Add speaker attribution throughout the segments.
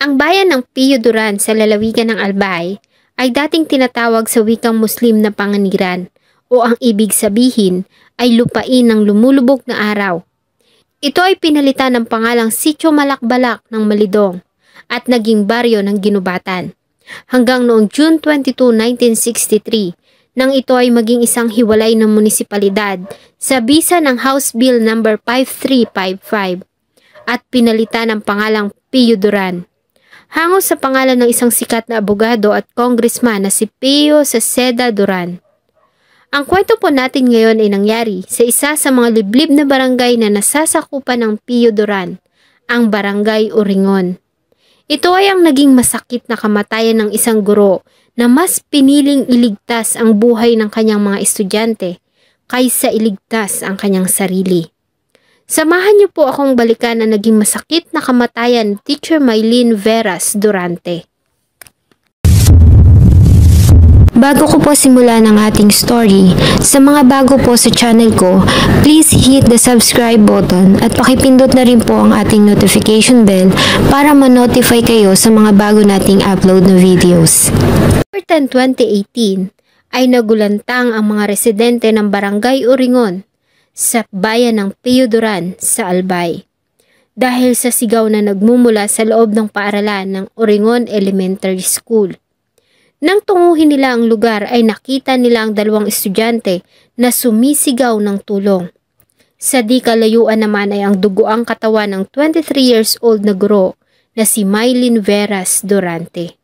Speaker 1: Ang bayan ng Pio Duran sa lalawigan ng Albay ay dating tinatawag sa wikang Muslim na panganiran o ang ibig sabihin ay lupain ng lumulubog na araw. Ito ay pinalitan ng pangalang Sitio Malakbalak ng Malidong at naging baryo ng Ginubatan. Hanggang noong June 22, 1963, nang ito ay maging isang hiwalay na munisipalidad sa bisa ng House Bill No. 5355 at pinalitan ng pangalang Pio Duran. Hango sa pangalan ng isang sikat na abogado at congressman na si Pio Saceda Duran. Ang kwento po natin ngayon ay nangyari sa isa sa mga liblib na barangay na nasasakupan ng Pio Duran, ang Barangay Uringon. Ito ay ang naging masakit na kamatayan ng isang guro na mas piniling iligtas ang buhay ng kanyang mga estudyante kaysa iligtas ang kanyang sarili. Samahan niyo po akong balikan ang naging masakit na kamatayan ni Teacher Mylene Veras Durante. Bago ko po simulan ang ating story, sa mga bago po sa channel ko, please hit the subscribe button at pakipindot na rin po ang ating notification bell para ma-notify kayo sa mga bago nating upload na videos. September 10, 2018 ay nagulantang ang mga residente ng Barangay Uringon sa bayan ng Pio Duran sa Albay dahil sa sigaw na nagmumula sa loob ng paaralan ng Uringon Elementary School. Nang tunguhin nila ang lugar ay nakita nila ang dalawang estudyante na sumisigaw ng tulong. Sa di kalayuan naman ay ang dugoang katawan ng 23 years old na guro na si Mylene Veras Durante.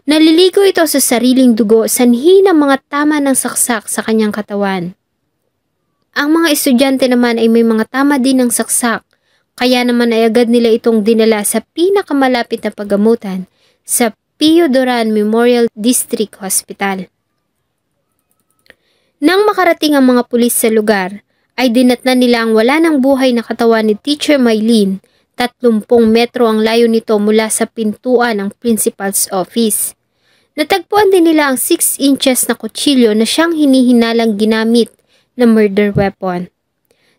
Speaker 1: Naliligo ito sa sariling dugo sanhi ng mga tama ng saksak sa kanyang katawan. Ang mga estudyante naman ay may mga tama din ng saksak, kaya naman ay agad nila itong dinala sa pinakamalapit na paggamutan sa Pio Duran Memorial District Hospital. Nang makarating ang mga pulis sa lugar, ay dinatnan nila ang wala ng buhay na katawan ni Teacher Mylene. 30 metro ang layo nito mula sa pintuan ng principal's office. Natagpuan din nila ang 6 inches na kutsilyo na siyang hinihinalang ginamit na murder weapon.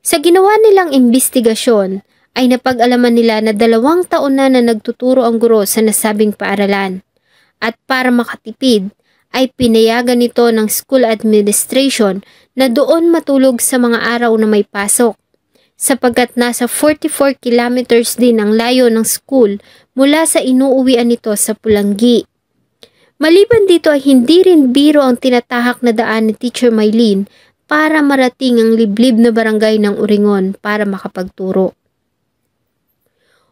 Speaker 1: Sa ginawa nilang imbestigasyon, ay napag-alaman nila na 2 taon na nagtuturo ang guro sa nasabing paaralan. At para makatipid, ay pinayagan nito ng school administration na doon matulog sa mga araw na may pasok, sapagkat nasa 44 kilometers din ang layo ng school mula sa inuuwian nito sa Pulangi. Maliban dito ay hindi rin biro ang tinatahak na daan ni Teacher Mylene para marating ang liblib na barangay ng Uringon para makapagturo.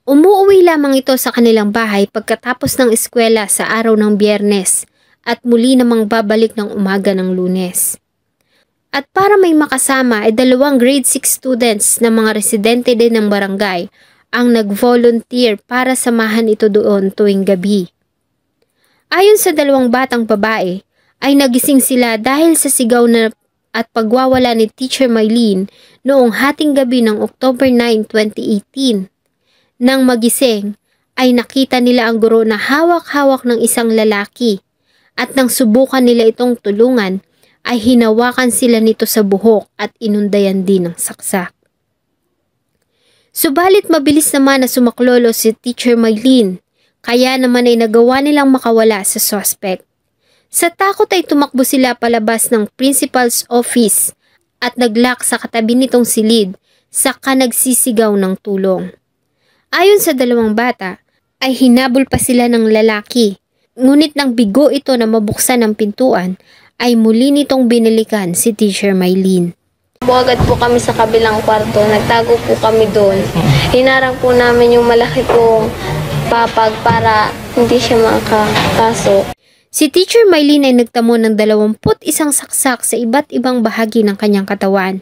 Speaker 1: Umuuwi lamang ito sa kanilang bahay pagkatapos ng eskwela sa araw ng Biyernes at muli namang babalik ng umaga ng Lunes. At para may makasama ay 2 grade 6 students na mga residente din ng barangay ang nag-volunteer para samahan ito doon tuwing gabi. Ayon sa 2 batang babae ay nagising sila dahil sa sigaw na at pagwawala ni Teacher Mylene noong hating gabi ng October 9, 2018. Nang magising ay nakita nila ang guro na hawak-hawak ng isang lalaki at nang subukan nila itong tulungan ay hinawakan sila nito sa buhok at inundayan din ng saksak. Subalit mabilis naman na sumaklolo si Teacher Mylene, kaya naman ay nagawa nilang makawala sa suspect. Sa takot ay tumakbo sila palabas ng principal's office at naglock sa katabi nitong silid saka nagsisigaw ng tulong. Ayon sa 2 bata ay hinabol pa sila ng lalaki, ngunit nang bigo ito na mabuksan ang pintuan ay muli nitong binalikan si Teacher Mylene.
Speaker 2: Agad po kami sa kabilang kwarto, nagtago po kami doon. Hinarang po namin yung malaki pong papag para hindi siya makakasok.
Speaker 1: Si Teacher Mylene ay nagtamo ng 21 saksak sa iba't ibang bahagi ng kanyang katawan.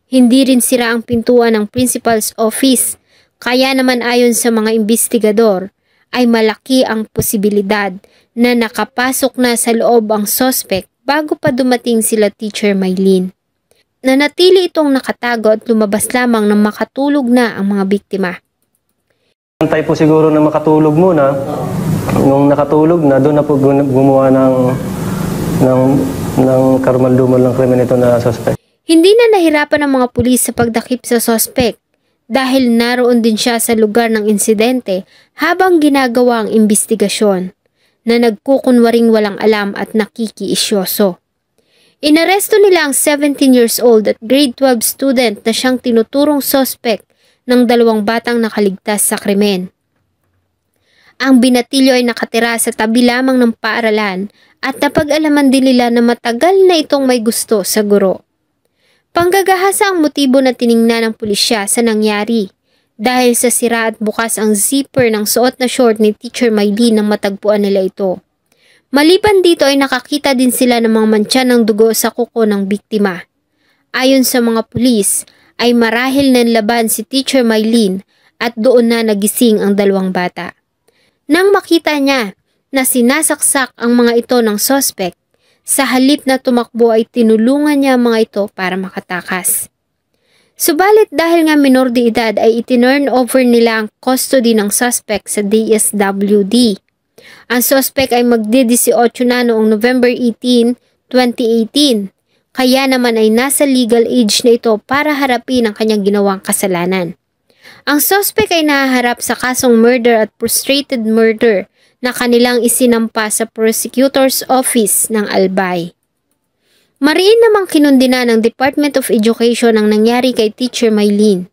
Speaker 1: Hindi rin sira ang pintuan ng principal's office, kaya naman ayon sa mga investigador ay malaki ang posibilidad na nakapasok na sa loob ang suspect bago pa dumating sila Teacher Mylene. Nanatili itong nakatago at lumabas lamang nang makatulog na ang mga biktima.
Speaker 3: Antay po siguro na makatulog muna. Nung nakatulog na, doon na po gumawa ng karumal-dumal ng krimen ito na suspect.
Speaker 1: Hindi na nahirapan ang mga pulis sa pagdakip sa suspect dahil naroon din siya sa lugar ng insidente habang ginagawa ang imbestigasyon na nagkukunwaring walang alam at nakikiisyoso. Inaresto nila ang 17 years old at grade 12 student na siyang tinuturong suspect ng 2 batang nakaligtas sa krimen. Ang binatilyo ay nakatira sa tabi lamang ng paaralan at napag-alaman din nila na matagal na itong may gusto sa guro. Panggagahasa ang motibo na tiningnan ng pulisya sa nangyari dahil sa sira at bukas ang zipper ng suot na short ni Teacher Mylene nang matagpuan nila ito. Maliban dito ay nakakita din sila ng mga mantsa ng dugo sa kuko ng biktima. Ayon sa mga pulis ay marahil nanlaban si Teacher Mylene at doon na nagising ang 2 bata. Nang makita niya na sinasaksak ang mga ito ng suspect, sa halip na tumakbo ay tinulungan niya ang mga ito para makatakas. Subalit dahil nga minor de edad ay itinurn over nila ang custody ng suspect sa DSWD. Ang suspect ay magdi-18 na noong November 18, 2018. Kaya naman ay nasa legal age na ito para harapin ang kanyang ginawang kasalanan. Ang suspect ay nahaharap sa kasong murder at frustrated murder na kanilang isinampa sa prosecutor's office ng Albay. Mariin namang kinundina ng Department of Education ang nangyari kay Teacher Mylene.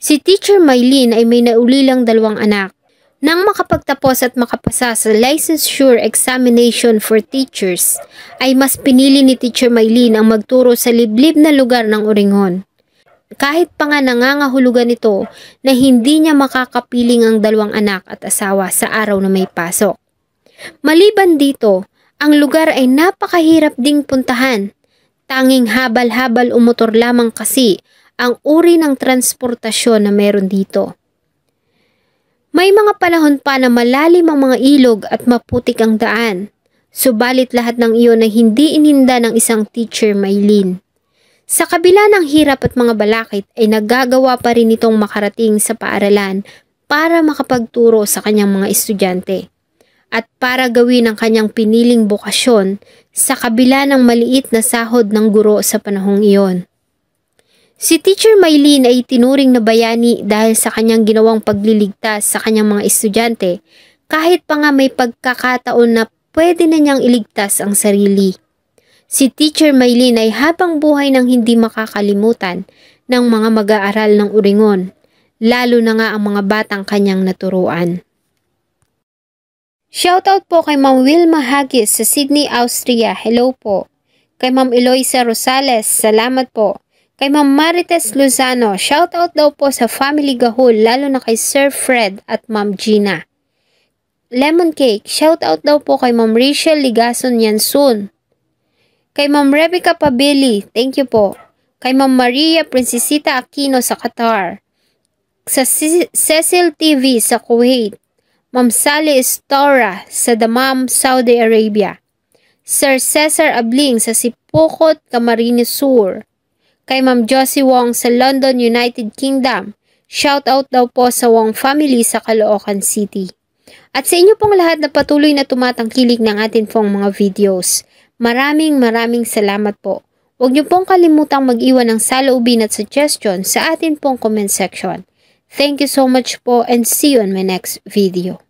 Speaker 1: Si Teacher Mylene ay may naulilang 2 anak. Nang makapagtapos at makapasa sa licensure examination for teachers, ay mas pinili ni Teacher Mylene ang magturo sa liblib na lugar ng Oringon. Kahit pa nga nangangahulugan ito na hindi niya makakapiling ang 2 anak at asawa sa araw na may pasok. Maliban dito, ang lugar ay napakahirap ding puntahan. Tanging habal-habal o motor lamang kasi ang uri ng transportasyon na meron dito. May mga panahon pa na malalim ang mga ilog at maputik ang daan. Subalit lahat ng iyon ay hindi ininda ng isang Teacher Mylene. Sa kabila ng hirap at mga balakid ay nagagawa pa rin itong makarating sa paaralan para makapagturo sa kanyang mga estudyante at para gawin ang kanyang piniling bokasyon sa kabila ng maliit na sahod ng guro sa panahong iyon. Si Teacher Mylene ay tinuring na bayani dahil sa kanyang ginawang pagliligtas sa kanyang mga estudyante kahit pa nga may pagkakataon na pwede na niyang iligtas ang sarili. Si Teacher Mylene ay habang buhay nang hindi makakalimutan ng mga mag-aaral ng Oringon, lalo na nga ang mga batang kanyang naturuan. Shoutout po kay Ma'am Wilma Hagis sa Sydney, Austria. Hello po. Kay Ma'am Eloisa Rosales, salamat po. Kay Ma'am Marites Lozano, shoutout daw po sa Family Gahul, lalo na kay Sir Fred at Ma'am Gina. Lemon Cake, shoutout daw po kay Ma'am Rachel Ligason Yansun. Kay Ma'am Rebecca Pabili, thank you po. Kay Ma'am Maria Princesita Aquino sa Qatar. Sa Cecil TV sa Kuwait. Ma'am Sally Estora sa Dammam, Saudi Arabia. Sir Cesar Abling sa Sipokot, Camarines Sur. Kay Ma'am Josie Wong sa London, United Kingdom. Shoutout daw po sa Wong family sa Caloocan City. At sa inyo pong lahat na patuloy na tumatangkilik ng atin pong mga videos. Maraming salamat po. Huwag niyo pong kalimutang mag-iwan ng saloobin at suggestion sa atin pong comment section. Thank you so much po and see you on my next video.